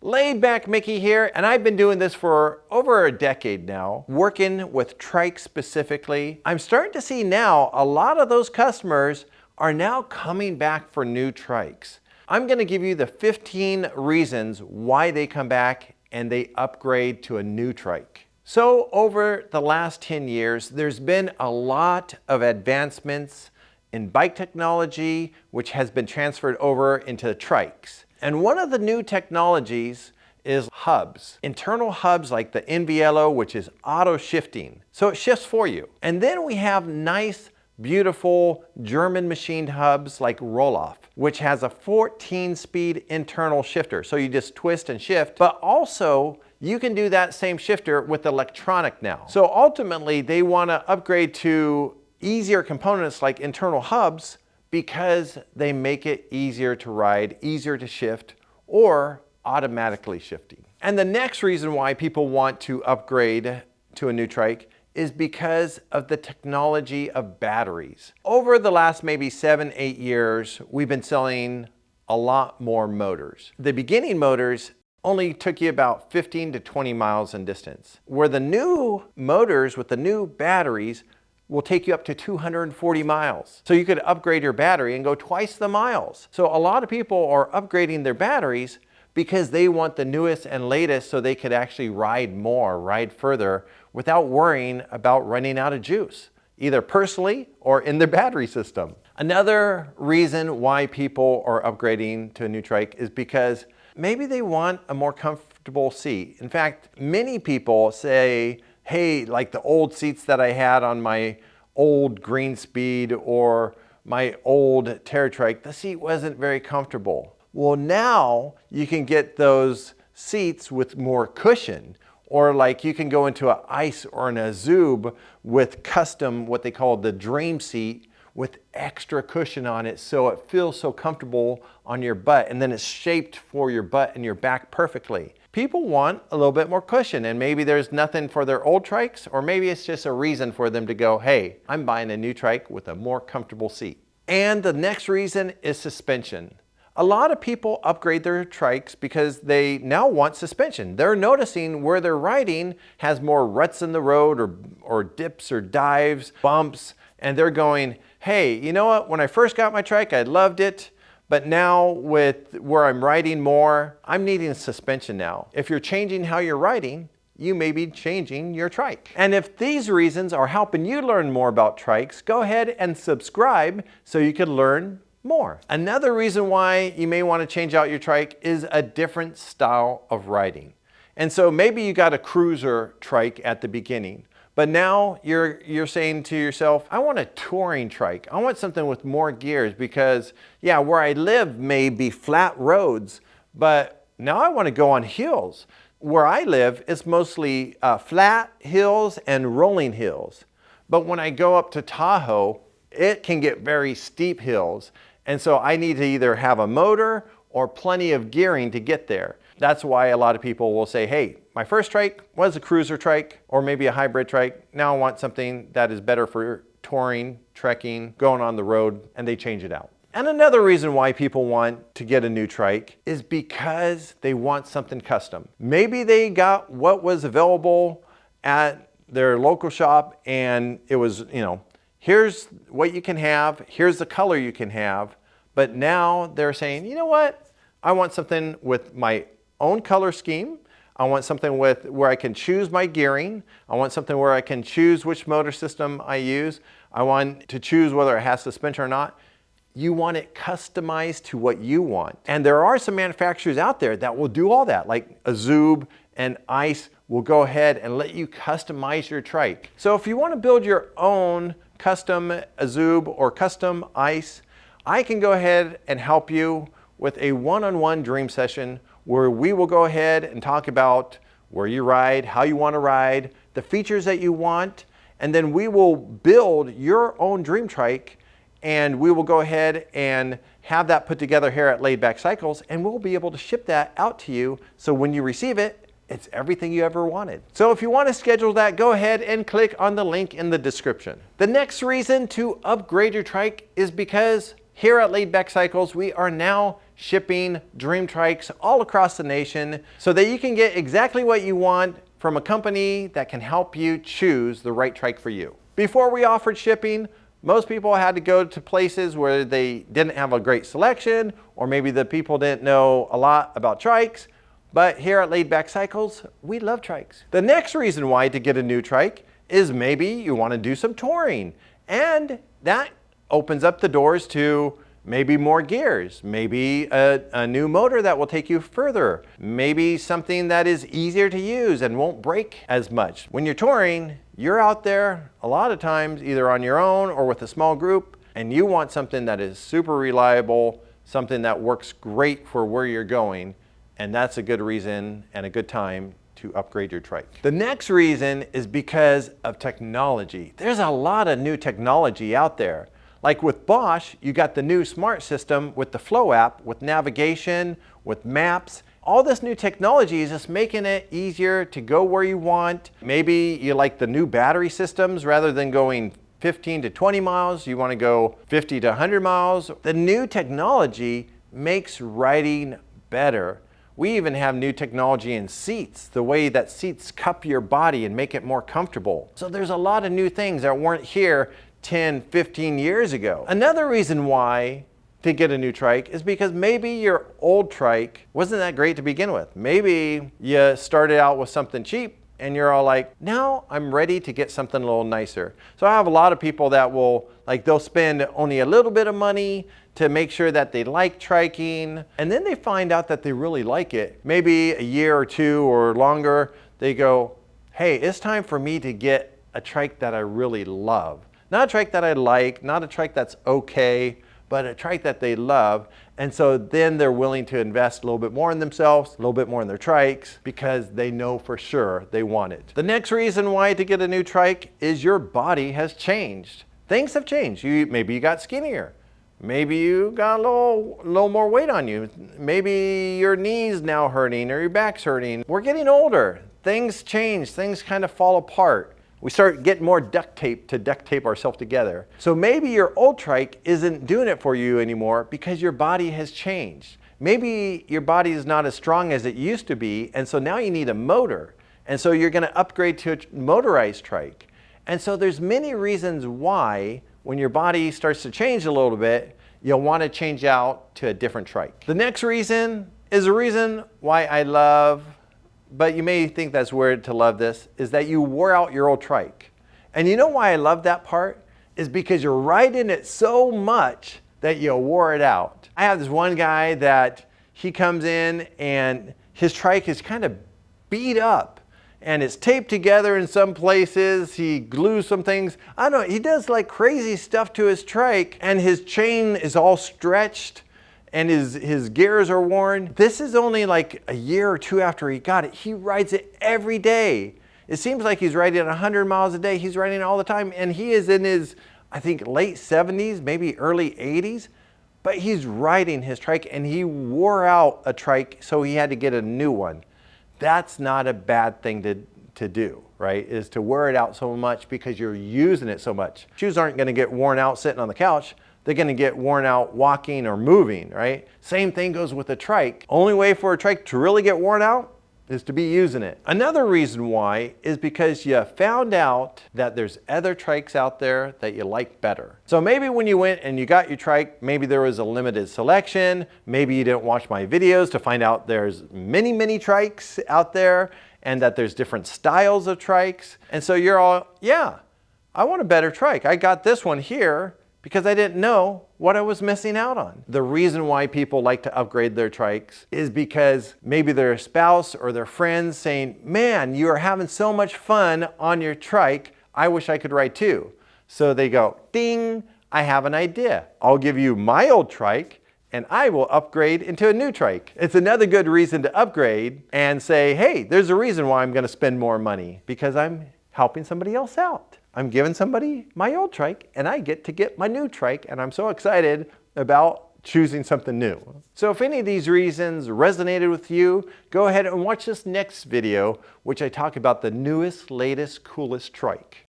Laid Back Mickey here, and I've been doing this for over a decade now, working with trikes specifically. I'm starting to see now a lot of those customers are now coming back for new trikes. I'm going to give you the 15 reasons why they come back and they upgrade to a new trike. So over the last 10 years, there's been a lot of advancements in bike technology, which has been transferred over into trikes. And one of the new technologies is hubs. Internal hubs like the NVLO, which is auto shifting. So it shifts for you. And then we have nice, beautiful German machined hubs like Rohloff, which has a 14-speed internal shifter. So you just twist and shift, but also you can do that same shifter with electronic now. So ultimately they want to upgrade to easier components like internal hubs because they make it easier to ride, easier to shift, or automatically shifting. And the next reason why people want to upgrade to a new trike is because of the technology of batteries. Over the last maybe 7-8 years, we've been selling a lot more motors. The beginning motors only took you about 15 to 20 miles in distance, where the new motors with the new batteries will take you up to 240 miles. So you could upgrade your battery and go twice the miles. So a lot of people are upgrading their batteries because they want the newest and latest so they could actually ride more, ride further without worrying about running out of juice, either personally or in their battery system. Another reason why people are upgrading to a new trike is because maybe they want a more comfortable seat. In fact, many people say, hey, like the old seats that I had on my old Greenspeed or my old TerraTrike, the seat wasn't very comfortable. Well, now you can get those seats with more cushion, or like you can go into an ICE or an Azub with custom, what they call the dream seat, with extra cushion on it so it feels so comfortable on your butt, and then it's shaped for your butt and your back perfectly. People want a little bit more cushion, and maybe there's nothing for their old trikes, or maybe it's just a reason for them to go, hey, I'm buying a new trike with a more comfortable seat. And the next reason is suspension. A lot of people upgrade their trikes because they now want suspension. They're noticing where they're riding has more ruts in the road or dips or dives, bumps, and they're going, hey, you know what? When I first got my trike, I loved it. But now with where I'm riding more, I'm needing suspension now. If you're changing how you're riding, you may be changing your trike. And if these reasons are helping you learn more about trikes, go ahead and subscribe so you can learn more. Another reason why you may want to change out your trike is a different style of riding. And so maybe you got a cruiser trike at the beginning, but now you're saying to yourself, I want a touring trike. I want something with more gears because, yeah, where I live may be flat roads, but now I want to go on hills. Where I live, it's mostly flat hills and rolling hills. But when I go up to Tahoe, it can get very steep hills. And so I need to either have a motor or plenty of gearing to get there. That's why a lot of people will say, hey, my first trike was a cruiser trike or maybe a hybrid trike. Now I want something that is better for touring, trekking, going on the road, and they change it out. And another reason why people want to get a new trike is because they want something custom. Maybe they got what was available at their local shop and it was, here's what you can have, here's the color you can have, but now they're saying, you know what? I want something with my own color scheme. I want something where I can choose my gearing. I want something where I can choose which motor system I use. I want to choose whether it has suspension or not. You want it customized to what you want. And there are some manufacturers out there that will do all that, like Azub and ICE will go ahead and let you customize your trike. So if you want to build your own custom Azub or custom ICE, I can go ahead and help you with a one-on-one dream session where we will go ahead and talk about where you ride, how you want to ride, the features that you want, and then we will build your own dream trike, and we will go ahead and have that put together here at Laid Back Cycles, and we'll be able to ship that out to you so when you receive it, it's everything you ever wanted. So if you want to schedule that, go ahead and click on the link in the description. The next reason to upgrade your trike is because here at Laid Back Cycles, we are now shipping dream trikes all across the nation so that you can get exactly what you want from a company that can help you choose the right trike for you. Before we offered shipping, most people had to go to places where they didn't have a great selection, or maybe the people didn't know a lot about trikes. But here at Laid Back Cycles, we love trikes. The next reason why to get a new trike is maybe you want to do some touring, and that opens up the doors to maybe more gears, maybe a new motor that will take you further, maybe something that is easier to use and won't break as much. When you're touring, you're out there a lot of times either on your own or with a small group, and you want something that is super reliable, something that works great for where you're going, and that's a good reason and a good time to upgrade your trike. The next reason is because of technology. There's a lot of new technology out there. Like with Bosch, you got the new smart system with the Flow app, with navigation, with maps. All this new technology is just making it easier to go where you want. Maybe you like the new battery systems rather than going 15 to 20 miles, you want to go 50 to 100 miles. The new technology makes riding better. We even have new technology in seats, the way that seats cup your body and make it more comfortable. So there's a lot of new things that weren't here 10, 15 years ago. Another reason why to get a new trike is because maybe your old trike wasn't that great to begin with. Maybe you started out with something cheap and you're all like, now I'm ready to get something a little nicer. So I have a lot of people that will, they'll spend only a little bit of money to make sure that they like triking, and then they find out that they really like it. Maybe a year or two or longer, they go, hey, it's time for me to get a trike that I really love. Not a trike that I like, not a trike that's okay, but a trike that they love. And so then they're willing to invest a little bit more in themselves, a little bit more in their trikes, because they know for sure they want it. The next reason why to get a new trike is your body has changed. Things have changed. Maybe you got skinnier. Maybe you got a little more weight on you. Maybe your knee's now hurting or your back's hurting. We're getting older. Things change. Things kind of fall apart. We start getting more duct tape to duct tape ourselves together. So maybe your old trike isn't doing it for you anymore because your body has changed. Maybe your body is not as strong as it used to be, and so now you need a motor. And so you're going to upgrade to a motorized trike. And so there's many reasons why when your body starts to change a little bit, you'll want to change out to a different trike. The next reason is a reason why I love, but you may think that's weird to love this, is that you wore out your old trike. And you know why I love that part? Is because you're riding it so much that you wore it out. I have this one guy that he comes in and his trike is kind of beat up and it's taped together in some places. He glues some things. I don't know, he does like crazy stuff to his trike, and his chain is all stretched and his gears are worn. This is only like a year or two after he got it. He rides it every day. It seems like he's riding 100 miles a day. He's riding it all the time, and he is in his, I think, late 70s, maybe early 80s, but he's riding his trike, and he wore out a trike, so he had to get a new one. That's not a bad thing to do, right? Is to wear it out so much because you're using it so much. Shoes aren't gonna get worn out sitting on the couch. They're gonna get worn out walking or moving, right? Same thing goes with a trike. Only way for a trike to really get worn out is to be using it. Another reason why is because you found out that there's other trikes out there that you like better. So maybe when you went and you got your trike, maybe there was a limited selection. Maybe you didn't watch my videos to find out there's many, many trikes out there and that there's different styles of trikes. And so you're all, yeah, I want a better trike. I got this one here because I didn't know what I was missing out on. The reason why people like to upgrade their trikes is because maybe their spouse or their friends saying, man, you are having so much fun on your trike, I wish I could ride too. So they go, ding, I have an idea. I'll give you my old trike and I will upgrade into a new trike. It's another good reason to upgrade and say, hey, there's a reason why I'm gonna spend more money, because I'm helping somebody else out. I'm giving somebody my old trike and I get to get my new trike, and I'm so excited about choosing something new. So if any of these reasons resonated with you, go ahead and watch this next video, which I talk about the newest, latest, coolest trike.